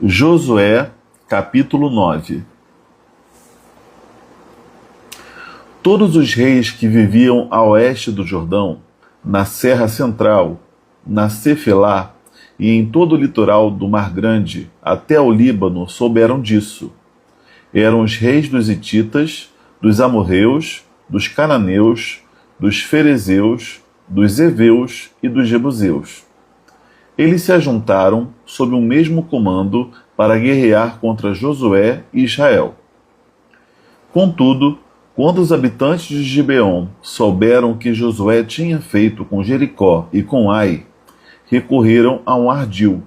Josué, capítulo 9. Todos os reis que viviam a oeste do Jordão, na Serra Central, na Cefelá e em todo o litoral do Mar Grande, até o Líbano, souberam disso. Eram os reis dos hititas, dos amorreus, dos cananeus, dos ferezeus, dos heveus e dos jebuseus. Eles se ajuntaram sob um mesmo comando para guerrear contra Josué e Israel. Contudo, quando os habitantes de Gibeon souberam o que Josué tinha feito com Jericó e com Ai, recorreram a um ardil.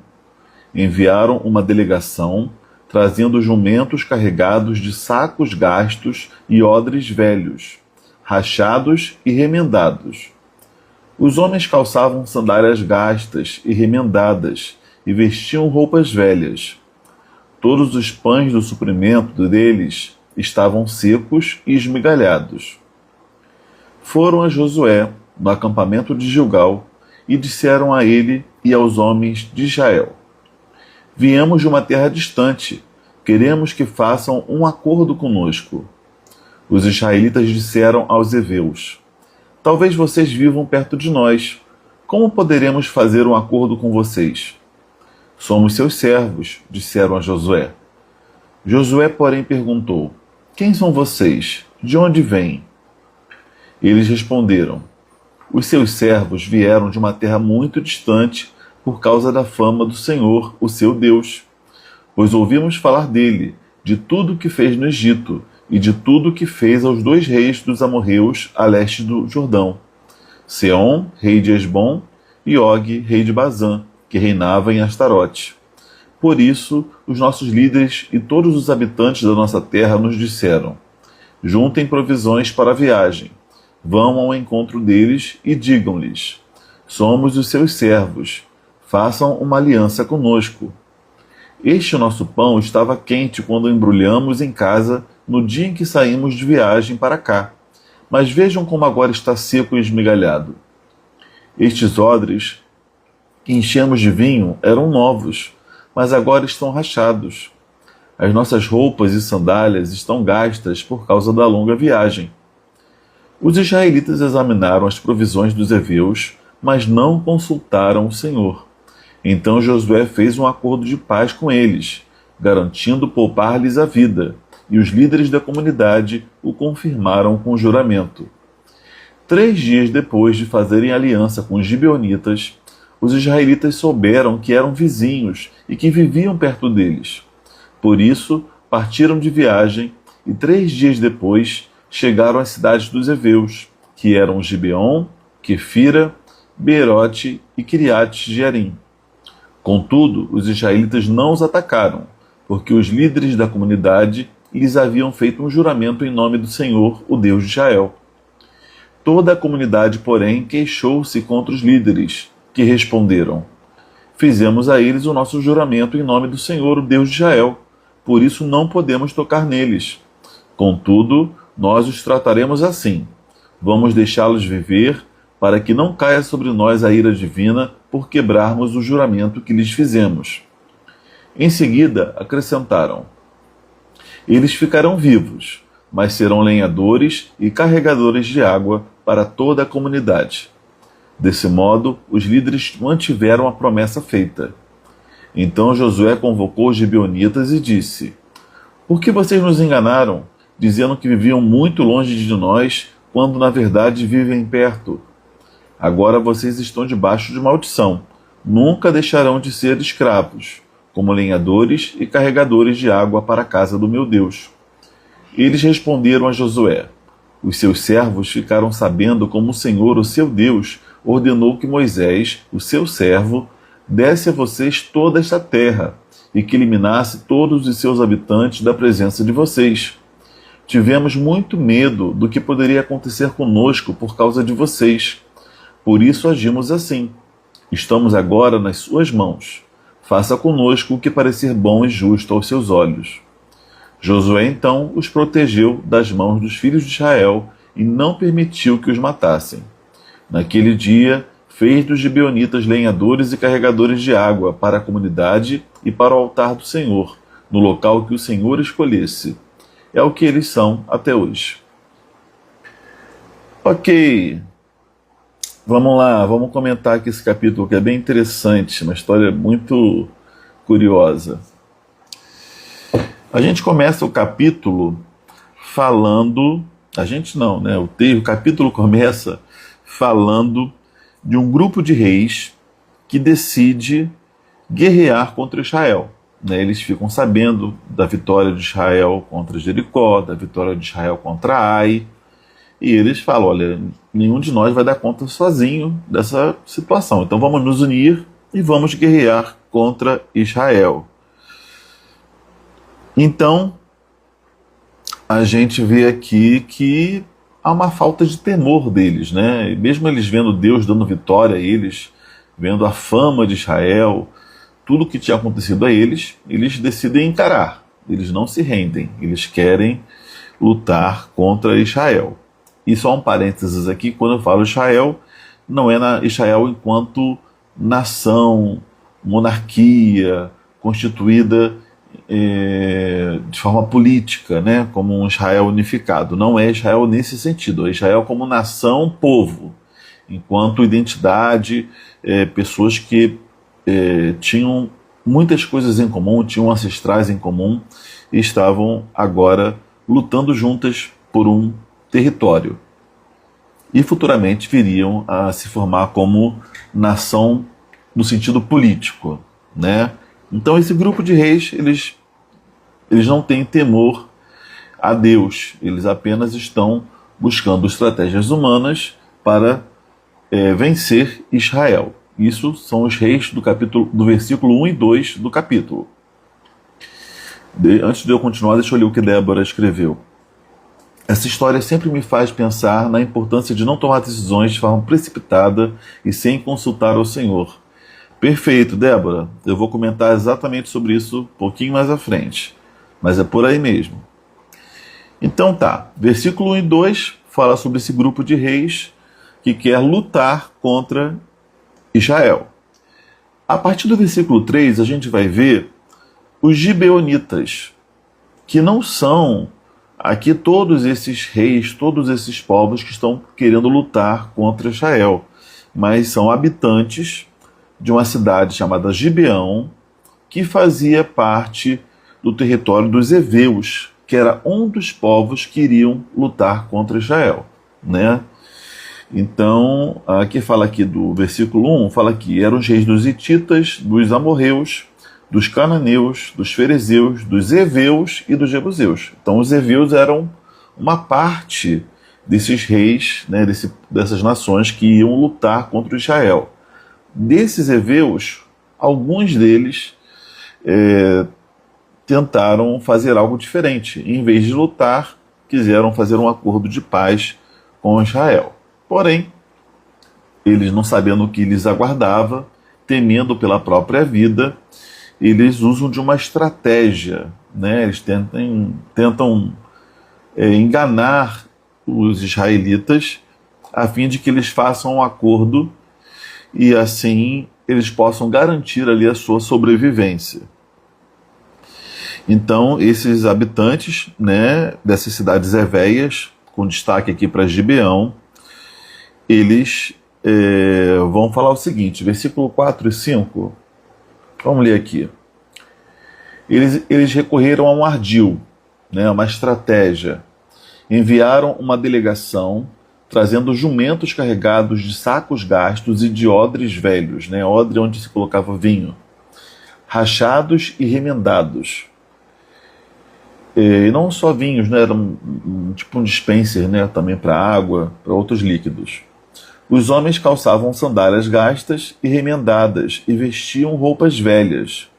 Enviaram uma delegação, trazendo jumentos carregados de sacos gastos e odres velhos, rachados e remendados. Os homens calçavam sandálias gastas e remendadas e vestiam roupas velhas. Todos os pães do suprimento deles estavam secos e esmigalhados. Foram a Josué, no acampamento de Gilgal, e disseram a ele e aos homens de Israel: Viemos de uma terra distante, queremos que façam um acordo conosco. Os israelitas disseram aos heveus: Talvez vocês vivam perto de nós. Como poderemos fazer um acordo com vocês? Somos seus servos, disseram a Josué. Josué, porém, perguntou: Quem são vocês? De onde vêm? Eles responderam: Os seus servos vieram de uma terra muito distante por causa da fama do Senhor, o seu Deus. Pois ouvimos falar dele, de tudo o que fez no Egito, e de tudo o que fez aos dois reis dos amorreus a leste do Jordão, Seom, rei de Esbom, e Og, rei de Bazã, que reinava em Astarote. Por isso, os nossos líderes e todos os habitantes da nossa terra nos disseram: Juntem provisões para a viagem, vão ao encontro deles e digam-lhes: Somos os seus servos, façam uma aliança conosco. Este nosso pão estava quente quando embrulhamos em casa no dia em que saímos de viagem para cá, mas vejam como agora está seco e esmigalhado. Estes odres que enchemos de vinho eram novos, mas agora estão rachados. As nossas roupas e sandálias estão gastas por causa da longa viagem. Os israelitas examinaram as provisões dos heveus, mas não consultaram o Senhor. Então Josué fez um acordo de paz com eles, garantindo poupar-lhes a vida, e os líderes da comunidade o confirmaram com juramento. 3 dias depois de fazerem aliança com os gibeonitas, os israelitas souberam que eram vizinhos e que viviam perto deles. Por isso, partiram de viagem e 3 dias depois chegaram às cidades dos heveus, que eram Gibeon, Quefira, Beerote e Quiriate-Jearim. Contudo, os israelitas não os atacaram, porque os líderes da comunidade lhes haviam feito um juramento em nome do Senhor, o Deus de Israel. Toda a comunidade, porém, queixou-se contra os líderes, que responderam: Fizemos a eles o nosso juramento em nome do Senhor, o Deus de Israel, por isso não podemos tocar neles. Contudo, nós os trataremos assim. Vamos deixá-los viver, para que não caia sobre nós a ira divina por quebrarmos o juramento que lhes fizemos. Em seguida, acrescentaram: Eles ficarão vivos, mas serão lenhadores e carregadores de água para toda a comunidade. Desse modo, os líderes mantiveram a promessa feita. Então Josué convocou os gibeonitas e disse: Por que vocês nos enganaram, dizendo que viviam muito longe de nós, quando na verdade vivem perto? Agora vocês estão debaixo de maldição. Nunca deixarão de ser escravos, como lenhadores e carregadores de água para a casa do meu Deus. Eles responderam a Josué: Os seus servos ficaram sabendo como o Senhor, o seu Deus, ordenou que Moisés, o seu servo, desse a vocês toda esta terra e que eliminasse todos os seus habitantes da presença de vocês. Tivemos muito medo do que poderia acontecer conosco por causa de vocês. Por isso agimos assim. Estamos agora nas suas mãos. Faça conosco o que parecer bom e justo aos seus olhos. Josué então os protegeu das mãos dos filhos de Israel e não permitiu que os matassem. Naquele dia fez dos gibeonitas lenhadores e carregadores de água para a comunidade e para o altar do Senhor, no local que o Senhor escolhesse. É o que eles são até hoje. Ok, vamos lá, vamos comentar aqui esse capítulo que é bem interessante, uma história muito curiosa. A gente começa o capítulo falando, a gente não, né? O capítulo começa falando de um grupo de reis que decide guerrear contra Israel. Né? Eles ficam sabendo da vitória de Israel contra Jericó, da vitória de Israel contra Ai, e eles falam, olha, nenhum de nós vai dar conta sozinho dessa situação, então vamos nos unir e vamos guerrear contra Israel. Então, a gente vê aqui que há uma falta de temor deles, né? E mesmo eles vendo Deus dando vitória a eles, vendo a fama de Israel, tudo que tinha acontecido a eles, eles decidem encarar, eles não se rendem, eles querem lutar contra Israel. E só um parênteses aqui, quando eu falo Israel, não é Israel enquanto nação, monarquia, constituída de forma política, né, como um Israel unificado. Não é Israel nesse sentido, é Israel como nação, povo, enquanto identidade, pessoas que tinham muitas coisas em comum, tinham ancestrais em comum e estavam agora lutando juntas por um território. E futuramente viriam a se formar como nação no sentido político, né? Então esse grupo de reis, eles não têm temor a Deus, eles apenas estão buscando estratégias humanas para vencer Israel. Isso são os reis do versículo 1 e 2 do capítulo. Antes de eu continuar, deixa eu ler o que Débora escreveu. Essa história sempre me faz pensar na importância de não tomar decisões de forma precipitada e sem consultar ao Senhor. Perfeito, Débora. Eu vou comentar exatamente sobre isso um pouquinho mais à frente. Mas é por aí mesmo. Então tá, versículo 1 e 2 fala sobre esse grupo de reis que quer lutar contra Israel. A partir do versículo 3 a gente vai ver os gibeonitas, que não são aqui todos esses reis, todos esses povos que estão querendo lutar contra Israel, mas são habitantes de uma cidade chamada Gibeão, que fazia parte do território dos heveus, que era um dos povos que iriam lutar contra Israel, né? Então, aqui fala aqui do versículo 1, fala que eram os reis dos hititas, dos amorreus, dos cananeus, dos ferezeus, dos heveus e dos jebuseus. Então os heveus eram uma parte desses reis, né, dessas nações que iam lutar contra Israel. Desses heveus, alguns deles tentaram fazer algo diferente. Em vez de lutar, quiseram fazer um acordo de paz com Israel. Porém, eles não sabendo o que lhes aguardava, temendo pela própria vida, eles usam de uma estratégia, né? Eles tentam enganar os israelitas a fim de que eles façam um acordo e assim eles possam garantir ali a sua sobrevivência. Então esses habitantes, né, dessas cidades hevéias, com destaque aqui para Gibeão, eles vão falar o seguinte, versículo 4 e 5, vamos ler aqui. Eles recorreram a um ardil, né, uma estratégia. Enviaram uma delegação trazendo jumentos carregados de sacos gastos e de odres velhos, né, odre onde se colocava vinho, rachados e remendados. E não só vinhos, né, era tipo um dispenser, né, também para água, para outros líquidos. Os homens calçavam sandálias gastas e remendadas e vestiam roupas velhas.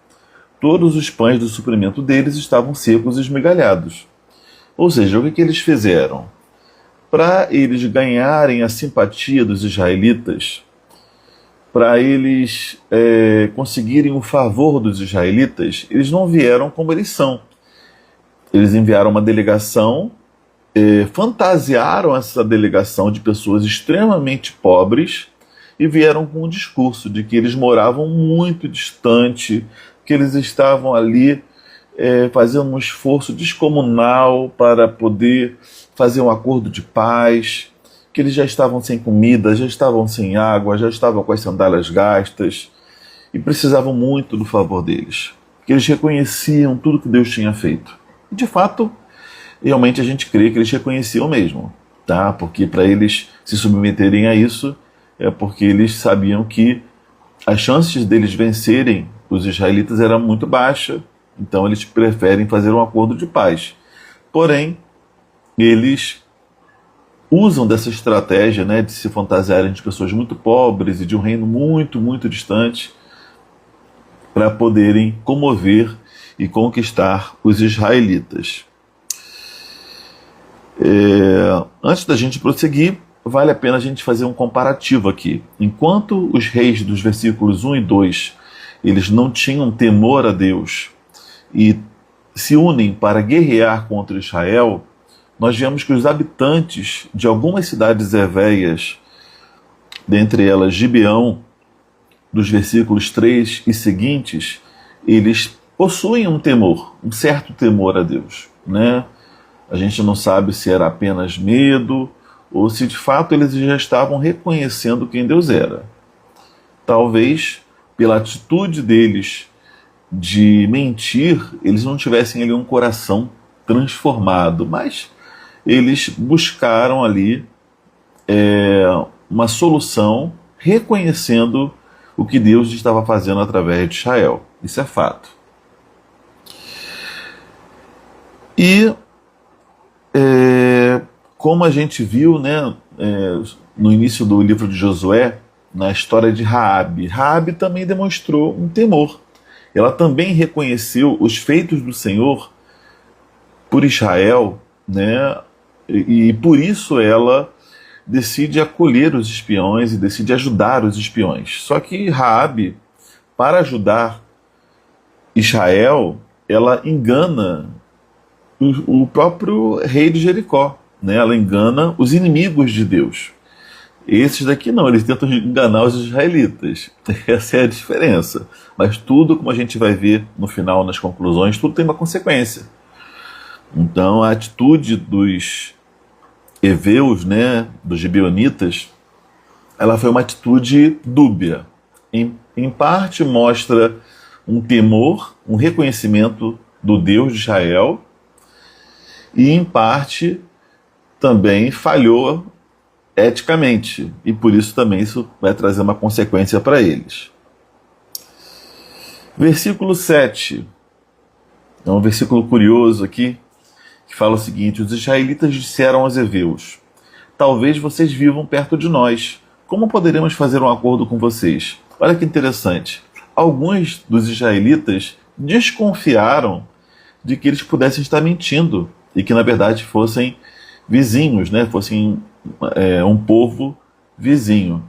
Todos os pães do suprimento deles estavam secos e esmigalhados. Ou seja, o que eles fizeram? Para eles ganharem a simpatia dos israelitas, para eles conseguirem o favor dos israelitas, eles não vieram como eles são. Eles enviaram uma delegação, fantasiaram essa delegação de pessoas extremamente pobres e vieram com um discurso de que eles moravam muito distante, que eles estavam ali fazendo um esforço descomunal para poder fazer um acordo de paz, que eles já estavam sem comida, já estavam sem água, já estavam com as sandálias gastas e precisavam muito do favor deles. Que eles reconheciam tudo que Deus tinha feito. E de fato, realmente a gente crê que eles reconheciam mesmo, tá? Porque para eles se submeterem a isso é porque eles sabiam que as chances deles vencerem os israelitas eram muito baixas, então eles preferem fazer um acordo de paz. Porém, eles usam dessa estratégia, né, de se fantasiarem de pessoas muito pobres e de um reino muito, muito distante para poderem comover e conquistar os israelitas. Antes da gente prosseguir, vale a pena a gente fazer um comparativo aqui. Enquanto os reis dos versículos 1 e 2 eles não tinham temor a Deus e se unem para guerrear contra Israel, nós vemos que os habitantes de algumas cidades hevéias, dentre elas Gibeão, dos versículos 3 e seguintes, eles possuem um temor, um certo temor a Deus, né? A gente não sabe se era apenas medo ou se de fato eles já estavam reconhecendo quem Deus era. Talvez pela atitude deles de mentir, eles não tivessem ali um coração transformado, mas eles buscaram ali uma solução reconhecendo o que Deus estava fazendo através de Israel. Isso é fato. E como a gente viu, né, no início do livro de Josué, na história de Raabe, Raabe também demonstrou um temor. Ela também reconheceu os feitos do Senhor por Israel, né, e por isso ela decide acolher os espiões e decide ajudar os espiões. Só que Raabe, para ajudar Israel, ela engana o próprio rei de Jericó, né? Ela engana os inimigos de Deus. Esses daqui não, eles tentam enganar os israelitas. Essa é a diferença. Mas tudo, como a gente vai ver no final, nas conclusões, tudo tem uma consequência. Então a atitude dos heveus, né, dos gibeonitas, ela foi uma atitude dúbia. Em parte mostra um temor, um reconhecimento do Deus de Israel, e em parte também falhou eticamente, e por isso também isso vai trazer uma consequência para eles. Versículo 7, é um versículo curioso aqui, que fala o seguinte: os israelitas disseram aos heveus: talvez vocês vivam perto de nós, como poderemos fazer um acordo com vocês? Olha que interessante, alguns dos israelitas desconfiaram de que eles pudessem estar mentindo, e que na verdade fossem vizinhos, né? Fossem um povo vizinho.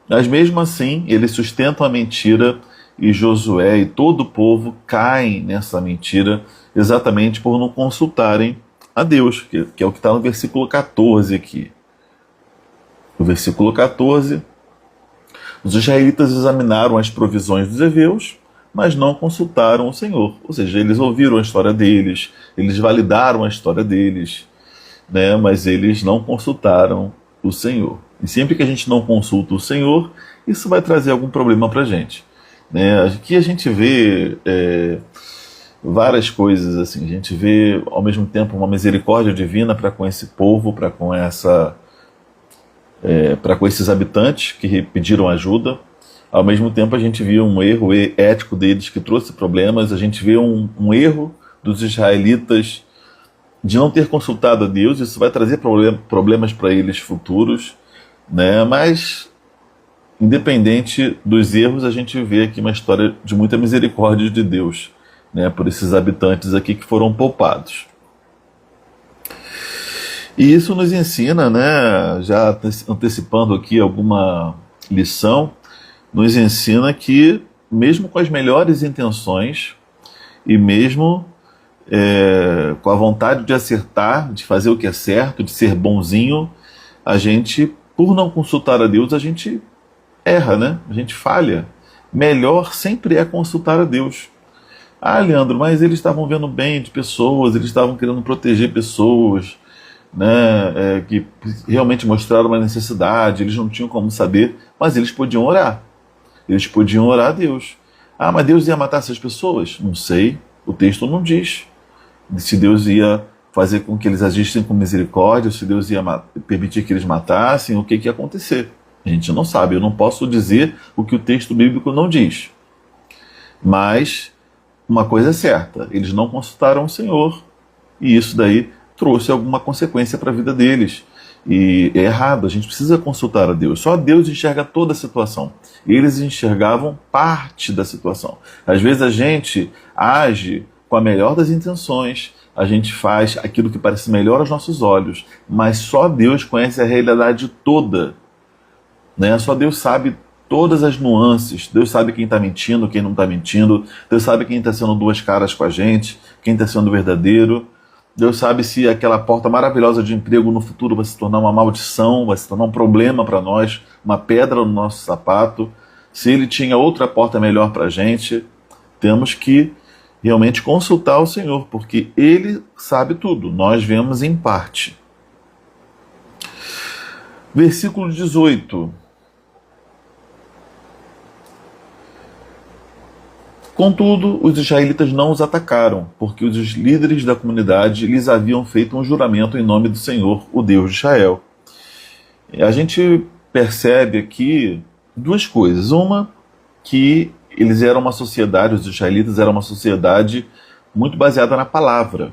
Mas mesmo assim, eles sustentam a mentira, e Josué e todo o povo caem nessa mentira, exatamente por não consultarem a Deus, que é o que está no versículo 14 aqui. No versículo 14, os israelitas examinaram as provisões dos heveus, mas não consultaram o Senhor. Ou seja, eles ouviram a história deles, eles validaram a história deles, né, mas eles não consultaram o Senhor. E sempre que a gente não consulta o Senhor, isso vai trazer algum problema para a gente. Né? Aqui a gente vê várias coisas, assim. A gente vê, ao mesmo tempo, uma misericórdia divina para com esse povo, para com esses habitantes que pediram ajuda. Ao mesmo tempo, a gente vê um erro ético deles que trouxe problemas. A gente vê um erro dos israelitas de não ter consultado a Deus. Isso vai trazer problemas para eles futuros, né? Mas, independente dos erros, a gente vê aqui uma história de muita misericórdia de Deus, né, por esses habitantes aqui que foram poupados. E isso nos ensina, né, já antecipando aqui alguma lição, nos ensina que, mesmo com as melhores intenções, e mesmo com a vontade de acertar, de fazer o que é certo, de ser bonzinho, a gente, por não consultar a Deus, a gente erra, né? A gente falha. Melhor sempre é consultar a Deus. Ah, Leandro, mas eles estavam vendo bem de pessoas, eles estavam querendo proteger pessoas, né, que realmente mostraram uma necessidade, eles não tinham como saber, mas eles podiam orar. Eles podiam orar a Deus. Ah, mas Deus ia matar essas pessoas? Não sei, o texto não diz. Se Deus ia fazer com que eles agissem com misericórdia, se Deus ia permitir que eles matassem, o que ia acontecer. A gente não sabe, eu não posso dizer o que o texto bíblico não diz. Mas uma coisa é certa, eles não consultaram o Senhor, e isso daí trouxe alguma consequência para a vida deles. E é errado, a gente precisa consultar a Deus. Só Deus enxerga toda a situação. Eles enxergavam parte da situação. Às vezes a gente age com a melhor das intenções, a gente faz aquilo que parece melhor aos nossos olhos, mas só Deus conhece a realidade toda, né? Só Deus sabe todas as nuances. Deus sabe quem está mentindo, quem não está mentindo. Deus sabe quem está sendo duas caras com a gente, quem está sendo verdadeiro. Deus sabe se aquela porta maravilhosa de emprego no futuro vai se tornar uma maldição, vai se tornar um problema para nós, uma pedra no nosso sapato. Se Ele tinha outra porta melhor para a gente, temos que realmente consultar o Senhor, porque Ele sabe tudo, nós vemos em parte. Versículo 18. Contudo, os israelitas não os atacaram, porque os líderes da comunidade lhes haviam feito um juramento em nome do Senhor, o Deus de Israel. A gente percebe aqui duas coisas. Uma, que eles eram uma sociedade, os israelitas eram uma sociedade muito baseada na palavra,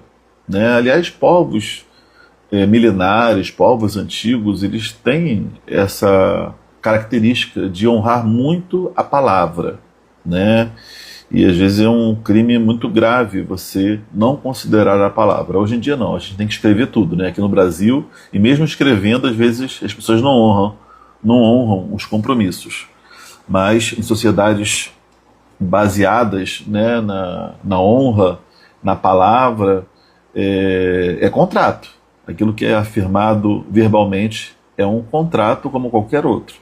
né? Aliás, povos milenares, povos antigos, eles têm essa característica de honrar muito a palavra, né? E às vezes é um crime muito grave você não considerar a palavra. Hoje em dia não, a gente tem que escrever tudo, né? Aqui no Brasil, e mesmo escrevendo, às vezes as pessoas não honram os compromissos. Mas em sociedades baseadas, né, na honra, na palavra, é contrato. Aquilo que é afirmado verbalmente é um contrato como qualquer outro.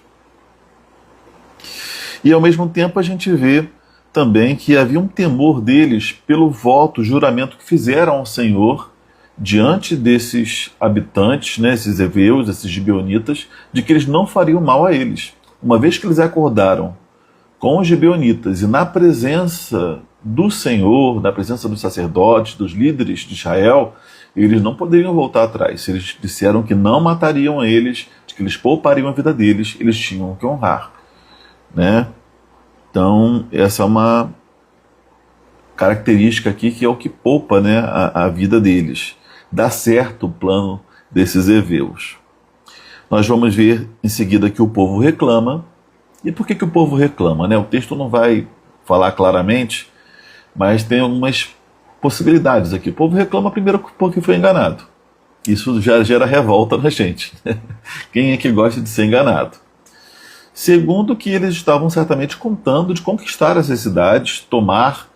E ao mesmo tempo a gente vê também que havia um temor deles pelo voto, juramento que fizeram ao Senhor diante desses habitantes, né, esses heveus, esses gibeonitas, de que eles não fariam mal a eles. Uma vez que eles acordaram com os gibeonitas e na presença do Senhor, na presença dos sacerdotes, dos líderes de Israel, eles não poderiam voltar atrás. Eles disseram que não matariam eles, de que eles poupariam a vida deles, eles tinham que honrar, né? Então, essa é uma característica aqui que é o que poupa, né, a vida deles. Dá certo o plano desses heveus. Nós vamos ver em seguida que o povo reclama. E por que o povo reclama, né? O texto não vai falar claramente, mas tem algumas possibilidades aqui. O povo reclama primeiro porque foi enganado. Isso já gera revolta na gente. Quem é que gosta de ser enganado? Segundo, que eles estavam certamente contando de conquistar essas cidades, tomar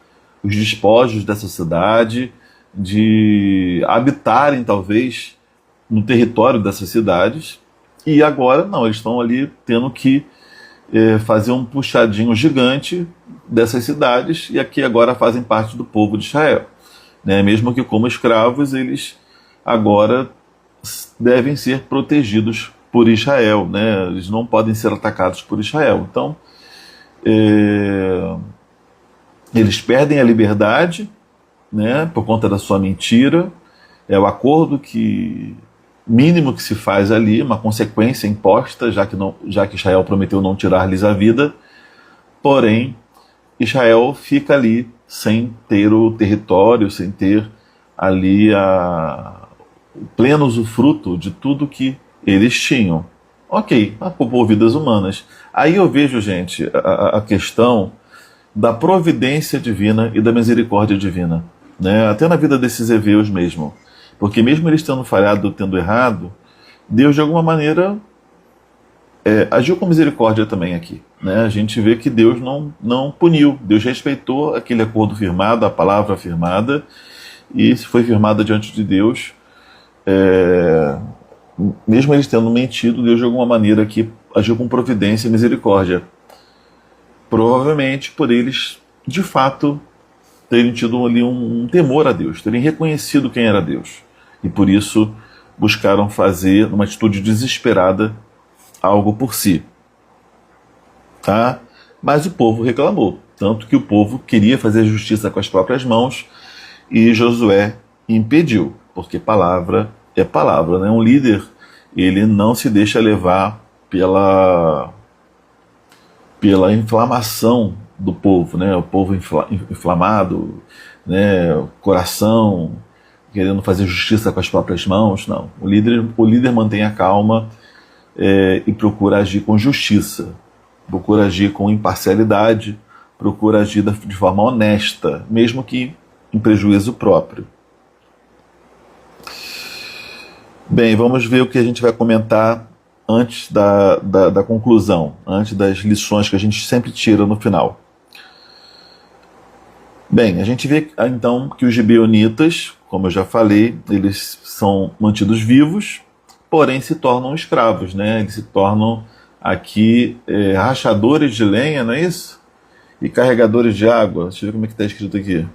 os despojos dessa cidade, de habitarem talvez no território dessas cidades, e agora não, eles estão ali tendo que fazer um puxadinho gigante dessas cidades, e aqui agora fazem parte do povo de Israel, né? Mesmo que como escravos, eles agora devem ser protegidos por Israel, né? Eles não podem ser atacados por Israel. Então, eles perdem a liberdade, né, por conta da sua mentira. É o acordo mínimo que se faz ali, uma consequência imposta, já que Israel prometeu não tirar-lhes a vida. Porém, Israel fica ali sem ter o território, sem ter ali o pleno usufruto de tudo que eles tinham. Ok, por vidas humanas. Aí eu vejo, gente, a questão da providência divina e da misericórdia divina, né? Até na vida desses heveus mesmo. Porque mesmo eles tendo falhado, tendo errado, Deus de alguma maneira agiu com misericórdia também aqui, né? A gente vê que Deus não puniu. Deus respeitou aquele acordo firmado, a palavra firmada, e se foi firmada diante de Deus, mesmo eles tendo mentido, Deus de alguma maneira aqui agiu com providência e misericórdia. Provavelmente por eles, de fato, terem tido ali um temor a Deus, terem reconhecido quem era Deus. E por isso buscaram fazer, numa atitude desesperada, algo por si. Tá? Mas o povo reclamou, tanto que o povo queria fazer justiça com as próprias mãos e Josué impediu, porque palavra é palavra, né? Um líder, ele não se deixa levar pela inflamação do povo, né? O povo inflamado, né? O coração querendo fazer justiça com as próprias mãos, não. O líder mantém a calma e procura agir com justiça, procura agir com imparcialidade, procura agir de forma honesta, mesmo que em prejuízo próprio. Bem, vamos ver o que a gente vai comentar antes da conclusão, antes das lições que a gente sempre tira no final. Bem, a gente vê então que os gibeonitas, como eu já falei, eles são mantidos vivos, porém se tornam escravos, né? Eles se tornam aqui rachadores de lenha, não é isso? E carregadores de água. Deixa eu ver como é que está escrito aqui.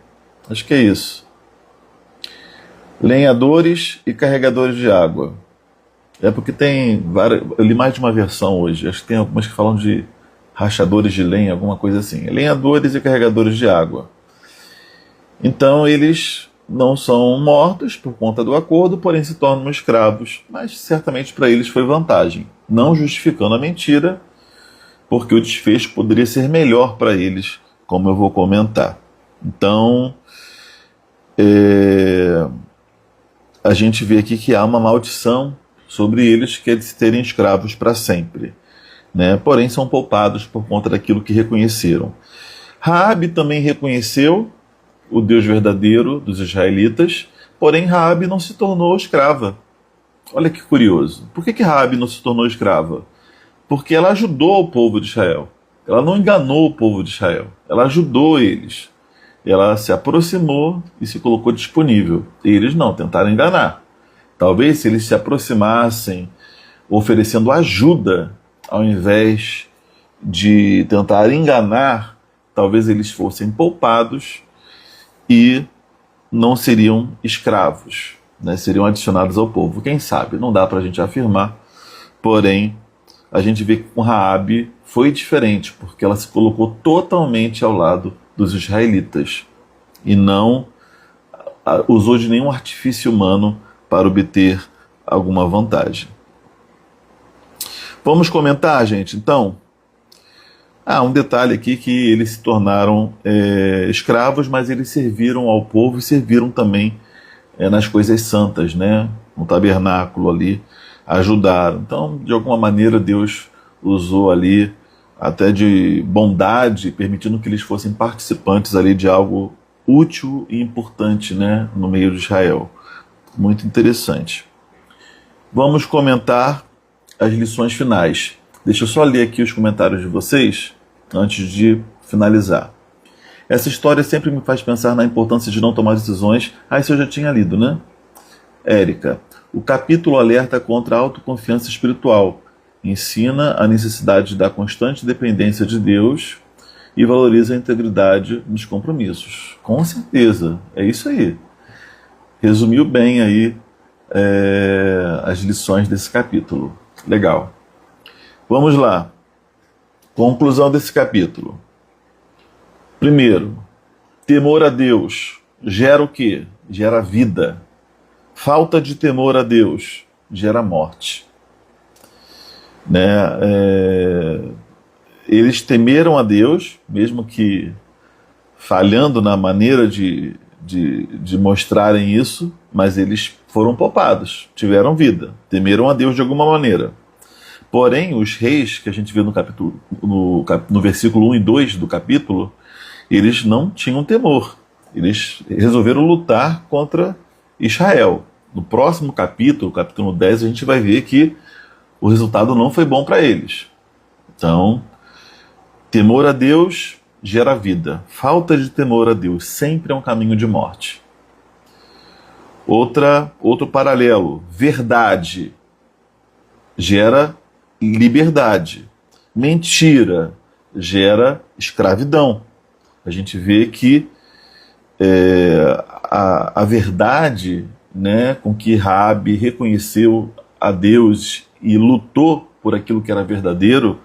Acho que é isso. Lenhadores e carregadores de água. É porque tem várias. Eu li mais de uma versão hoje. Acho que tem algumas que falam de rachadores de lenha, alguma coisa assim. Lenhadores e carregadores de água. Então eles não são mortos por conta do acordo, porém se tornam escravos. Mas certamente para eles foi vantagem. Não justificando a mentira, porque o desfecho poderia ser melhor para eles, como eu vou comentar. Então, a gente vê aqui que há uma maldição sobre eles, que é de se terem escravos para sempre, né? Porém são poupados por conta daquilo que reconheceram. Raabe também reconheceu o Deus verdadeiro dos israelitas, porém Raabe não se tornou escrava. Olha que curioso. Por que Raabe não se tornou escrava? Porque ela ajudou o povo de Israel. Ela não enganou o povo de Israel. Ela ajudou eles. Ela se aproximou e se colocou disponível. E eles não, tentaram enganar. Talvez se eles se aproximassem oferecendo ajuda, ao invés de tentar enganar, talvez eles fossem poupados e não seriam escravos, né? Seriam adicionados ao povo. Quem sabe? Não dá para a gente afirmar. Porém, a gente vê que com Raabe foi diferente, porque ela se colocou totalmente ao lado dos israelitas e não usou de nenhum artifício humano para obter alguma vantagem. Vamos comentar, gente, então? Um detalhe aqui, que eles se tornaram escravos, mas eles serviram ao povo e serviram também nas coisas santas, né? No tabernáculo ali, ajudaram. Então, de alguma maneira, Deus usou ali até de bondade, permitindo que eles fossem participantes ali de algo útil e importante, né, no meio de Israel. Muito interessante. Vamos comentar as lições finais. Deixa eu só ler aqui os comentários de vocês antes de finalizar. Essa história sempre me faz pensar na importância de não tomar decisões. Isso eu já tinha lido, né? Érica, o capítulo alerta contra a autoconfiança espiritual. Ensina a necessidade da constante dependência de Deus e valoriza a integridade nos compromissos. Com certeza, é isso aí. Resumiu bem aí as lições desse capítulo. Legal. Vamos lá. Conclusão desse capítulo. Primeiro, temor a Deus gera o quê? Gera vida. Falta de temor a Deus gera morte. Né? Eles temeram a Deus, mesmo que falhando na maneira de mostrarem isso, mas eles foram poupados, tiveram vida, temeram a Deus de alguma maneira. Porém, os reis, que a gente vê no versículo 1 e 2 do capítulo, eles não tinham temor. Eles resolveram lutar contra Israel. No próximo capítulo, capítulo 10, a gente vai ver que o resultado não foi bom para eles. Então, temor a Deus gera vida. Falta de temor a Deus sempre é um caminho de morte. Outro paralelo, verdade gera liberdade. Mentira gera escravidão. A gente vê que a verdade, né, com que Raabe reconheceu a Deus e lutou por aquilo que era verdadeiro,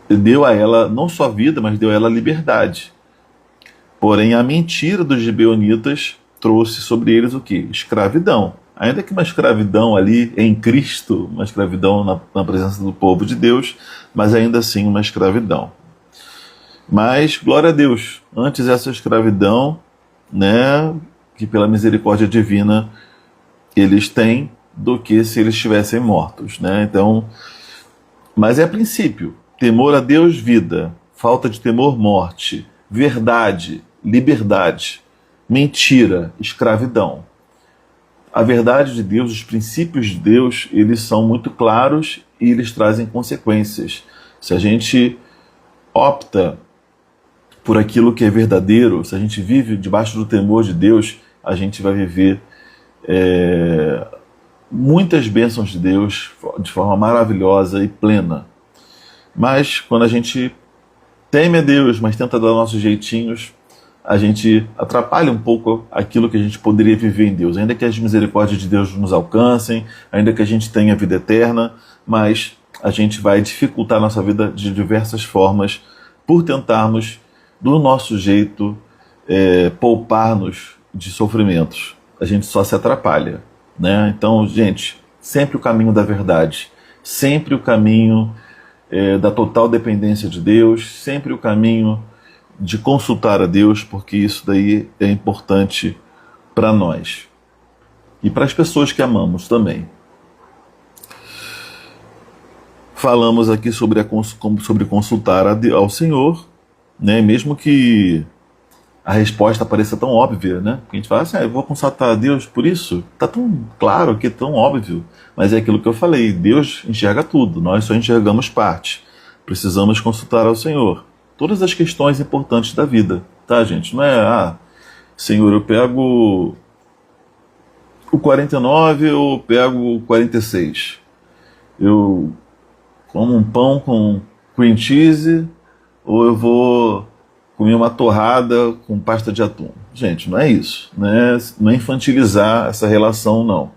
deu a ela não só vida, mas deu a ela liberdade. Porém, a mentira dos gibeonitas trouxe sobre eles o quê? Escravidão. Ainda que uma escravidão ali em Cristo, uma escravidão na presença do povo de Deus, mas ainda assim uma escravidão. Mas, glória a Deus, antes essa escravidão, né, que pela misericórdia divina eles têm, do que se eles estivessem mortos, né? Então, mas é princípio. Temor a Deus, vida. Falta de temor, morte. Verdade, liberdade. Mentira, escravidão. A verdade de Deus, os princípios de Deus, eles são muito claros e eles trazem consequências. Se a gente opta por aquilo que é verdadeiro, se a gente vive debaixo do temor de Deus, a gente vai viver muitas bênçãos de Deus de forma maravilhosa e plena. Mas quando a gente teme a Deus, mas tenta dar nossos jeitinhos, a gente atrapalha um pouco aquilo que a gente poderia viver em Deus. Ainda que as misericórdias de Deus nos alcancem, ainda que a gente tenha vida eterna, mas a gente vai dificultar a nossa vida de diversas formas por tentarmos, do nosso jeito, poupar-nos de sofrimentos. A gente só se atrapalha, né? Então, gente, sempre o caminho da verdade, sempre o caminho da total dependência de Deus, sempre o caminho de consultar a Deus, porque isso daí é importante para nós e para as pessoas que amamos também. Falamos aqui sobre consultar ao Senhor, né? Mesmo que a resposta pareça tão óbvia, né? Porque a gente fala assim, eu vou consultar a Deus por isso? Está tão claro aqui, tão óbvio. Mas é aquilo que eu falei, Deus enxerga tudo, nós só enxergamos parte. Precisamos consultar ao Senhor todas as questões importantes da vida, tá, gente? Não é, Senhor, eu pego o 49 ou eu pego o 46. Eu como um pão com cream cheese ou eu vou comer uma torrada com pasta de atum. Gente, não é isso, né? Não é infantilizar essa relação, não.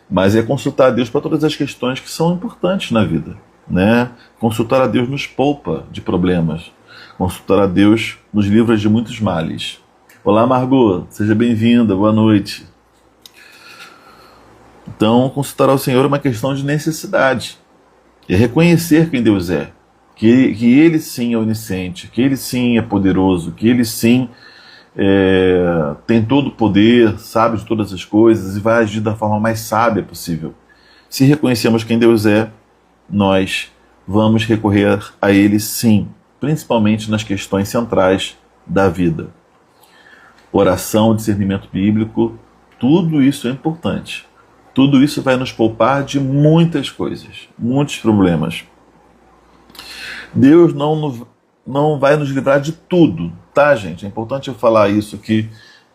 Mas é consultar a Deus para todas as questões que são importantes na vida, né? Consultar a Deus nos poupa de problemas. Consultar a Deus nos livra de muitos males. Olá, Margot, seja bem-vinda, boa noite. Então, consultar ao Senhor é uma questão de necessidade. É reconhecer quem Deus é. Que Ele sim é onisciente, que Ele sim é poderoso, que Ele sim tem todo o poder, sabe de todas as coisas e vai agir da forma mais sábia possível. Se reconhecemos quem Deus é, nós vamos recorrer a Ele sim, principalmente nas questões centrais da vida. Oração, discernimento bíblico, tudo isso é importante. Tudo isso vai nos poupar de muitas coisas, muitos problemas. Deus não vai nos livrar de tudo, tá, gente? É importante eu falar isso aqui,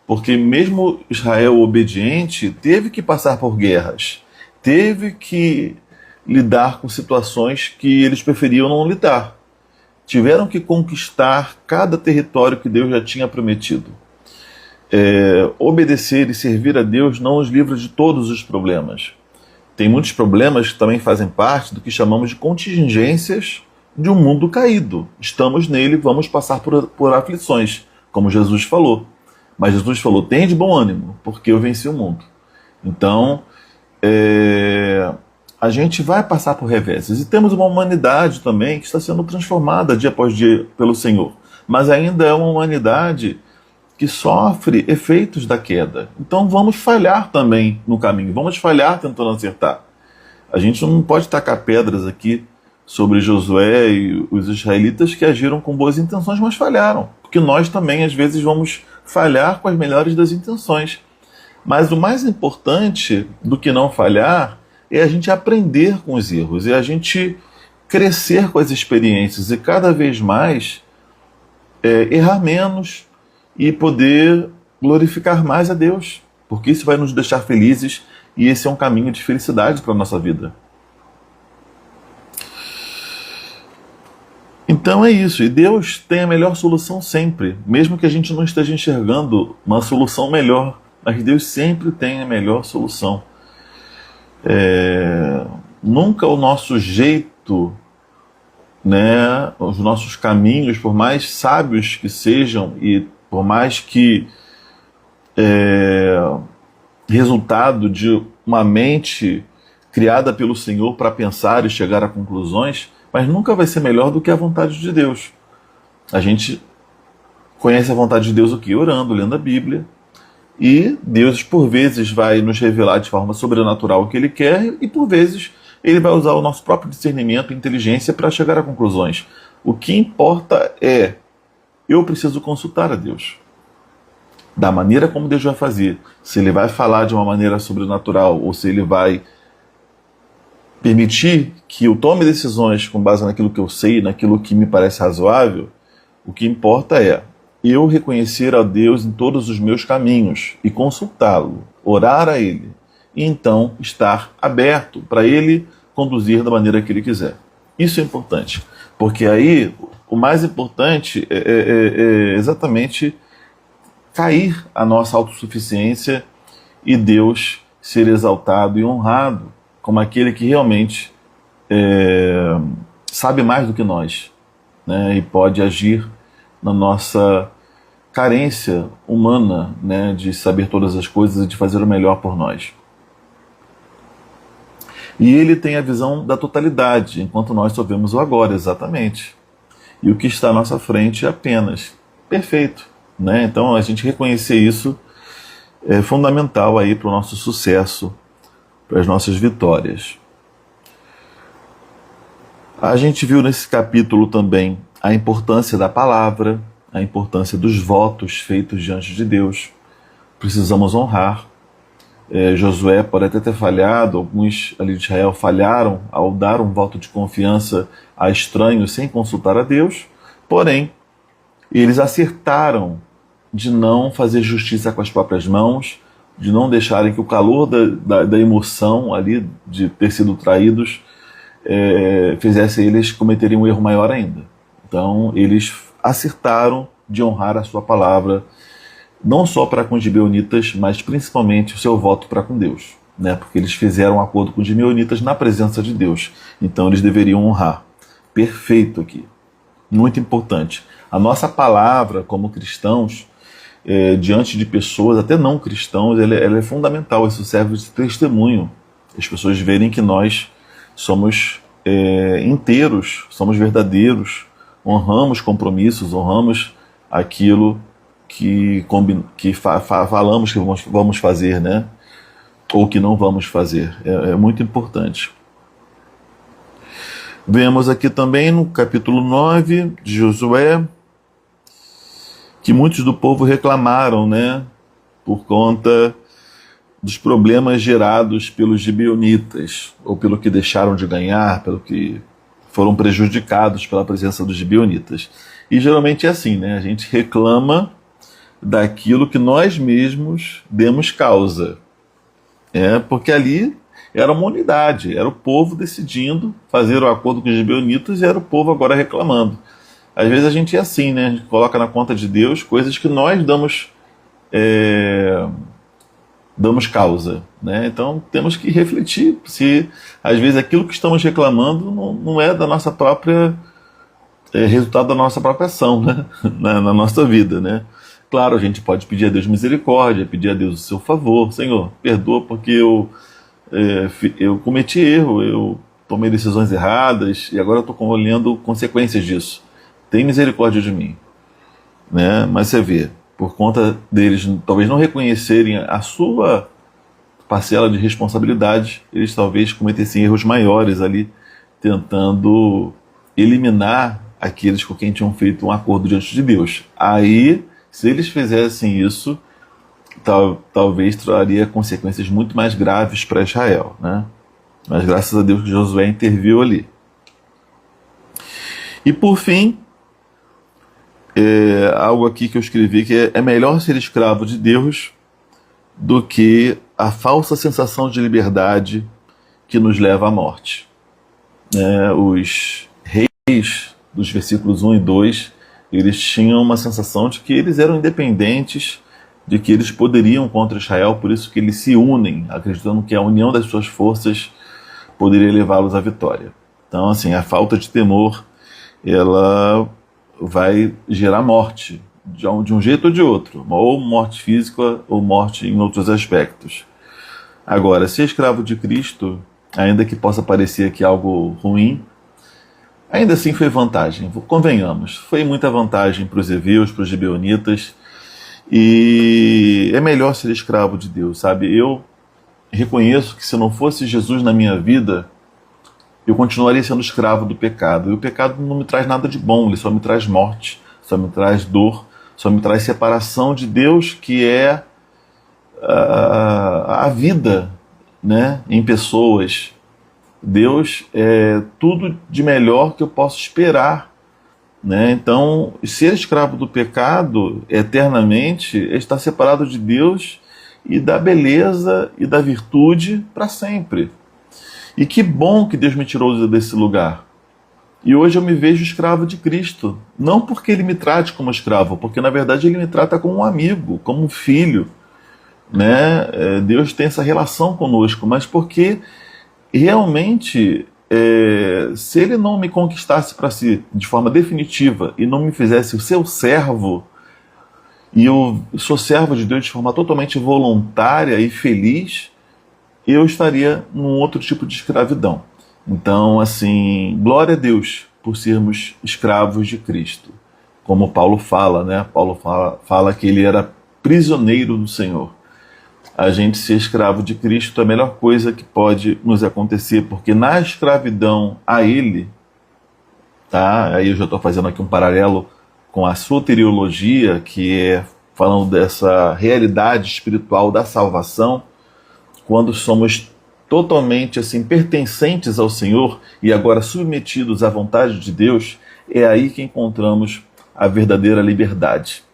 porque mesmo Israel obediente teve que passar por guerras, teve que lidar com situações que eles preferiam não lidar. Tiveram que conquistar cada território que Deus já tinha prometido. Obedecer e servir a Deus não os livra de todos os problemas. Tem muitos problemas que também fazem parte do que chamamos de contingências de um mundo caído. Estamos nele, vamos passar por aflições, como Jesus falou. Mas Jesus falou, tenha de bom ânimo, porque eu venci o mundo. Então, a gente vai passar por reveses. E temos uma humanidade também que está sendo transformada dia após dia pelo Senhor. Mas ainda é uma humanidade que sofre efeitos da queda. Então vamos falhar também no caminho, vamos falhar tentando acertar. A gente não pode tacar pedras aqui sobre Josué e os israelitas que agiram com boas intenções, mas falharam. Porque nós também, às vezes, vamos falhar com as melhores das intenções. Mas o mais importante do que não falhar é a gente aprender com os erros, é a gente crescer com as experiências e cada vez mais errar menos, e poder glorificar mais a Deus, porque isso vai nos deixar felizes e esse é um caminho de felicidade para a nossa vida. Então é isso, e Deus tem a melhor solução sempre, mesmo que a gente não esteja enxergando uma solução melhor, mas Deus sempre tem a melhor solução. Nunca o nosso jeito, né, os nossos caminhos, por mais sábios que sejam e por mais que resultado de uma mente criada pelo Senhor para pensar e chegar a conclusões, mas nunca vai ser melhor do que a vontade de Deus. A gente conhece a vontade de Deus o quê? Orando, lendo a Bíblia. E Deus, por vezes, vai nos revelar de forma sobrenatural o que Ele quer e, por vezes, Ele vai usar o nosso próprio discernimento e inteligência para chegar a conclusões. O que importa é, eu preciso consultar a Deus. Da maneira como Deus vai fazer. Se Ele vai falar de uma maneira sobrenatural ou se Ele vai permitir que eu tome decisões com base naquilo que eu sei, naquilo que me parece razoável, o que importa é eu reconhecer a Deus em todos os meus caminhos e consultá-lo, orar a Ele, e então estar aberto para Ele conduzir da maneira que Ele quiser. Isso é importante, porque aí o mais importante é exatamente cair a nossa autossuficiência e Deus ser exaltado e honrado como aquele que realmente sabe mais do que nós, né, e pode agir na nossa carência humana, né, de saber todas as coisas e de fazer o melhor por nós. E Ele tem a visão da totalidade, enquanto nós só vemos o agora, exatamente. E o que está à nossa frente é apenas perfeito, né? Então a gente reconhecer isso é fundamental aí para o nosso sucesso, para as nossas vitórias. A gente viu nesse capítulo também a importância da palavra, a importância dos votos feitos diante de Deus. Precisamos honrar. Josué pode até ter falhado, alguns ali de Israel falharam ao dar um voto de confiança a estranhos sem consultar a Deus, porém, eles acertaram de não fazer justiça com as próprias mãos, de não deixarem que o calor da emoção ali de ter sido traídos fizesse eles cometerem um erro maior ainda. Então eles acertaram de honrar a sua palavra, não só para com os gibeonitas, mas principalmente o seu voto para com Deus, né? Porque eles fizeram um acordo com os gibeonitas na presença de Deus, então eles deveriam honrar. Perfeito aqui, muito importante. A nossa palavra como cristãos, diante de pessoas, até não cristãos, ela é fundamental. Isso serve de testemunho. As pessoas verem que nós somos inteiros, somos verdadeiros, honramos compromissos, honramos aquilo que falamos que vamos fazer, né? Ou que não vamos fazer. É muito importante. Vemos aqui também no capítulo 9 de Josué que muitos do povo reclamaram, né, por conta dos problemas gerados pelos gibeonitas, ou pelo que deixaram de ganhar, pelo que foram prejudicados pela presença dos gibeonitas. E geralmente é assim, né, a gente reclama daquilo que nós mesmos demos causa. Porque ali era uma unidade, era o povo decidindo fazer o acordo com os gibeonitas e era o povo agora reclamando. Às vezes a gente é assim, né? A gente coloca na conta de Deus coisas que nós damos causa, né? Então temos que refletir se às vezes aquilo que estamos reclamando não é da nossa própria resultado da nossa própria ação, né? na nossa vida, né? Claro, a gente pode pedir a Deus misericórdia, pedir a Deus o seu favor. Senhor, perdoa porque eu cometi erro, eu tomei decisões erradas e agora eu estou colhendo consequências disso. Tem misericórdia de mim, né? Mas você vê, por conta deles talvez não reconhecerem a sua parcela de responsabilidade, eles talvez cometessem erros maiores ali, tentando eliminar aqueles com quem tinham feito um acordo diante de Deus. Aí, se eles fizessem isso, talvez traria consequências muito mais graves para Israel, né? Mas graças a Deus que Josué interviu ali. E por fim, algo aqui que eu escrevi, que é melhor ser escravo de Deus do que a falsa sensação de liberdade que nos leva à morte. Os reis dos versículos 1 e 2, eles tinham uma sensação de que eles eram independentes, de que eles poderiam contra Israel, por isso que eles se unem, acreditando que a união das suas forças poderia levá-los à vitória. Então, assim, a falta de temor, ela vai gerar morte, de um jeito ou de outro, ou morte física ou morte em outros aspectos. Agora, ser escravo de Cristo, ainda que possa parecer aqui algo ruim, ainda assim foi vantagem, convenhamos, foi muita vantagem para os heveus, para os gibeonitas, e é melhor ser escravo de Deus, sabe? Eu reconheço que se não fosse Jesus na minha vida, eu continuaria sendo escravo do pecado, e o pecado não me traz nada de bom, ele só me traz morte, só me traz dor, só me traz separação de Deus, que é a vida, né, em pessoas. Deus é tudo de melhor que eu posso esperar, né? Então, ser escravo do pecado eternamente é estar separado de Deus e da beleza e da virtude para sempre. E que bom que Deus me tirou desse lugar. E hoje eu me vejo escravo de Cristo. Não porque Ele me trate como escravo, porque na verdade Ele me trata como um amigo, como um filho, né? Deus tem essa relação conosco, mas porque realmente, se Ele não me conquistasse para si de forma definitiva e não me fizesse o seu servo, e eu sou servo de Deus de forma totalmente voluntária e feliz, eu estaria num outro tipo de escravidão. Então, assim, glória a Deus por sermos escravos de Cristo. Como Paulo fala, né? Paulo fala que ele era prisioneiro do Senhor. A gente ser escravo de Cristo é a melhor coisa que pode nos acontecer, porque na escravidão a Ele, tá? Aí eu já estou fazendo aqui um paralelo com a soteriologia, que é falando dessa realidade espiritual da salvação, quando somos totalmente assim pertencentes ao Senhor e agora submetidos à vontade de Deus, é aí que encontramos a verdadeira liberdade.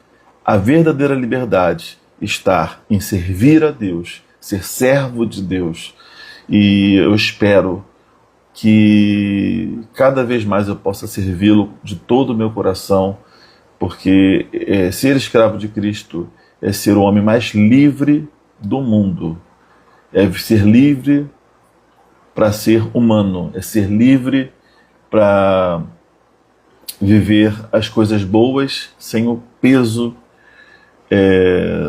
A verdadeira liberdade está em servir a Deus, ser servo de Deus. E eu espero que cada vez mais eu possa servi-lo de todo o meu coração, porque ser escravo de Cristo é ser o homem mais livre do mundo. É ser livre para ser humano, é ser livre para viver as coisas boas sem o peso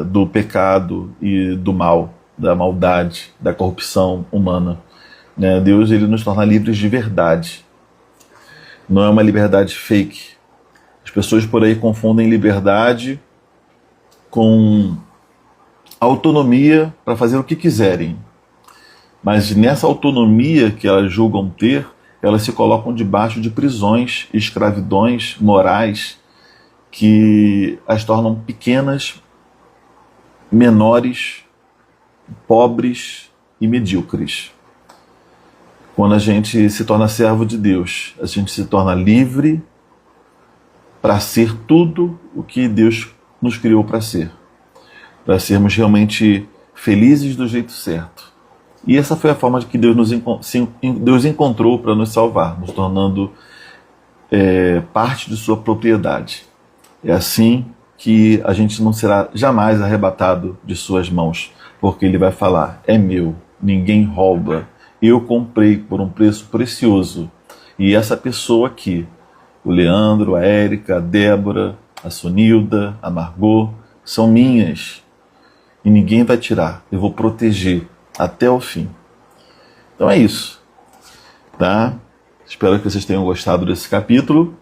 do pecado e do mal, da maldade, da corrupção humana. Né? Deus, ele nos torna livres de verdade. Não é uma liberdade fake. As pessoas por aí confundem liberdade com autonomia para fazer o que quiserem. Mas nessa autonomia que elas julgam ter, elas se colocam debaixo de prisões, escravidões morais que as tornam pequenas, menores, pobres e medíocres. Quando a gente se torna servo de Deus, a gente se torna livre para ser tudo o que Deus nos criou para ser. Para sermos realmente felizes do jeito certo. E essa foi a forma de que Deus encontrou para nos salvar, nos tornando parte de sua propriedade. É assim que a gente não será jamais arrebatado de suas mãos, porque Ele vai falar, é meu, ninguém rouba, eu comprei por um preço precioso. E essa pessoa aqui, o Leandro, a Érica, a Débora, a Sonilda, a Margot, são minhas. E ninguém vai tirar. Eu vou proteger até o fim. Então é isso. Tá? Espero que vocês tenham gostado desse capítulo.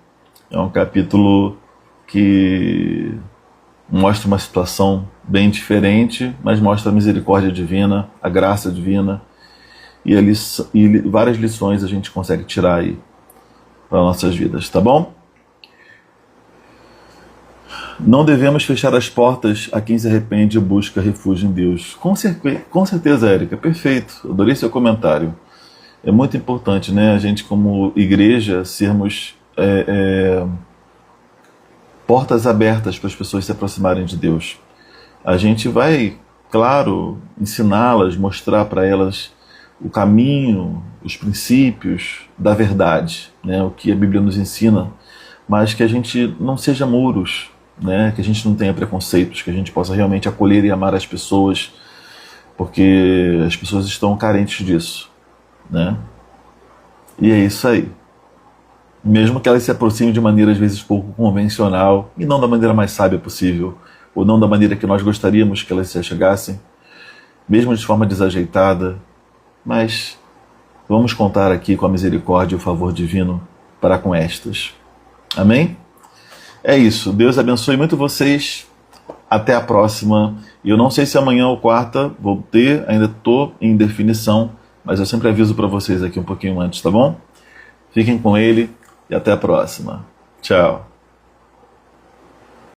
É um capítulo que mostra uma situação bem diferente, mas mostra a misericórdia divina, a graça divina. E várias lições a gente consegue tirar aí para nossas vidas, tá bom? Não devemos fechar as portas a quem se arrepende e busca refúgio em Deus. Com certeza, Érica, perfeito. Adorei seu comentário. É muito importante, né? A gente, como igreja, sermos portas abertas para as pessoas se aproximarem de Deus. A gente vai, claro, ensiná-las, mostrar para elas o caminho, os princípios da verdade, né? O que a Bíblia nos ensina. mas que a gente não seja muros, né? Que a gente não tenha preconceitos, que a gente possa realmente acolher e amar as pessoas, porque as pessoas estão carentes disso, né? E é isso aí. Mesmo que elas se aproximem de maneira às vezes pouco convencional e não da maneira mais sábia possível, ou não da maneira que nós gostaríamos que elas se achegassem, mesmo de forma desajeitada, mas vamos contar aqui com a misericórdia e o favor divino para com estas. Amém? É isso. Deus abençoe muito vocês. Até a próxima. E eu não sei se amanhã ou quarta vou ter, ainda estou em definição, mas eu sempre aviso para vocês aqui um pouquinho antes, tá bom? Fiquem com ele e até a próxima. Tchau.